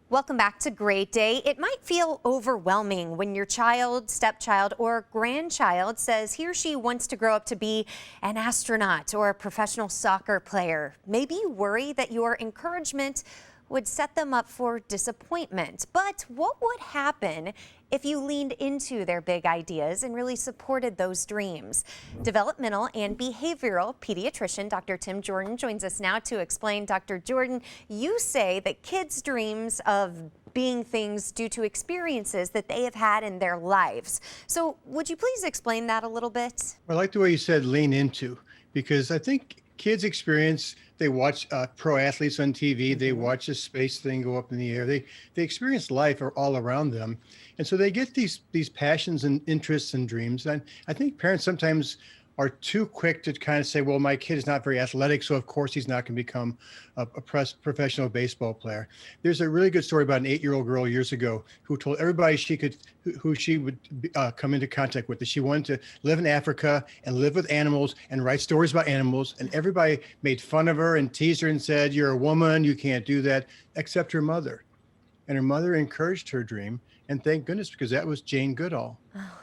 Welcome back to Great Day. It might feel overwhelming when your child, stepchild, or grandchild says he or she wants to grow up to be an astronaut or a professional soccer player. Maybe you worry that your encouragement would set them up for disappointment. But what would happen if you leaned into their big ideas and really supported those dreams? Developmental and behavioral pediatrician Dr. Tim Jordan joins us now to explain. Dr. Jordan, you say that kids' dreams of being things due to experiences that they have had in their lives. So would you please explain that a little bit? I like the way you said lean into, because I think kids experience, they watch pro athletes on TV, they watch a space thing go up in the air, they experience life all around them. And so they get these passions and interests and dreams. And I think parents sometimes are too quick to kind of say, well, my kid is not very athletic, so of course he's not going to become a professional baseball player. There's a really good story about an 8-year-old girl years ago who told everybody who she would come into contact with, that she wanted to live in Africa and live with animals and write stories about animals. And everybody made fun of her and teased her and said, you're a woman, you can't do that, except her mother. And her mother encouraged her dream. And thank goodness, because that was Jane Goodall,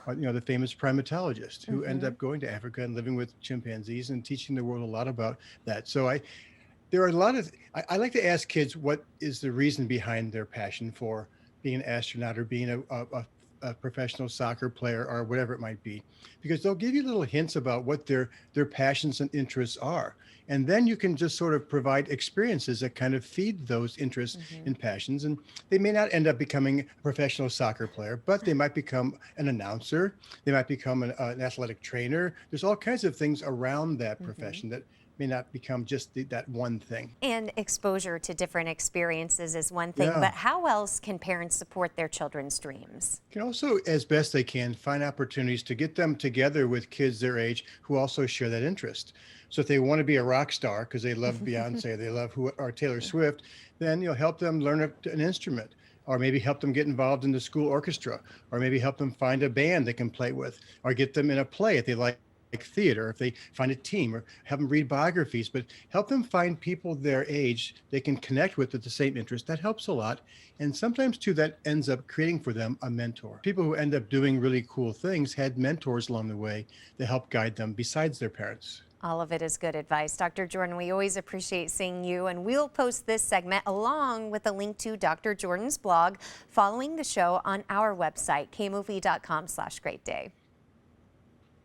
the famous primatologist who ended up going to Africa and living with chimpanzees and teaching the world a lot about that. So there are a lot of, I like to ask kids, what is the reason behind their passion for being an astronaut or being a professional soccer player or whatever it might be, because they'll give you little hints about what their passions and interests are. And then you can just sort of provide experiences that kind of feed those interests and passions. And they may not end up becoming a professional soccer player, but they might become an announcer. They might become an athletic trainer. There's all kinds of things around that profession that may not become just that one thing. And exposure to different experiences is one thing, but how else can parents support their children's dreams? Can also, as best they can, find opportunities to get them together with kids their age who also share that interest. So if they want to be a rock star because they love Beyonce, they love or Taylor Swift, then help them learn an instrument, or maybe help them get involved in the school orchestra, or maybe help them find a band they can play with, or get them in a play if they like theater, if they find a team, or have them read biographies, but help them find people their age they can connect with the same interest. That helps a lot. And sometimes too, that ends up creating for them a mentor. People who end up doing really cool things had mentors along the way that help guide them besides their parents. All of it is good advice. Dr. Jordan, we always appreciate seeing you, and we'll post this segment along with a link to Dr. Jordan's blog following the show on our website, kmov.com/greatday.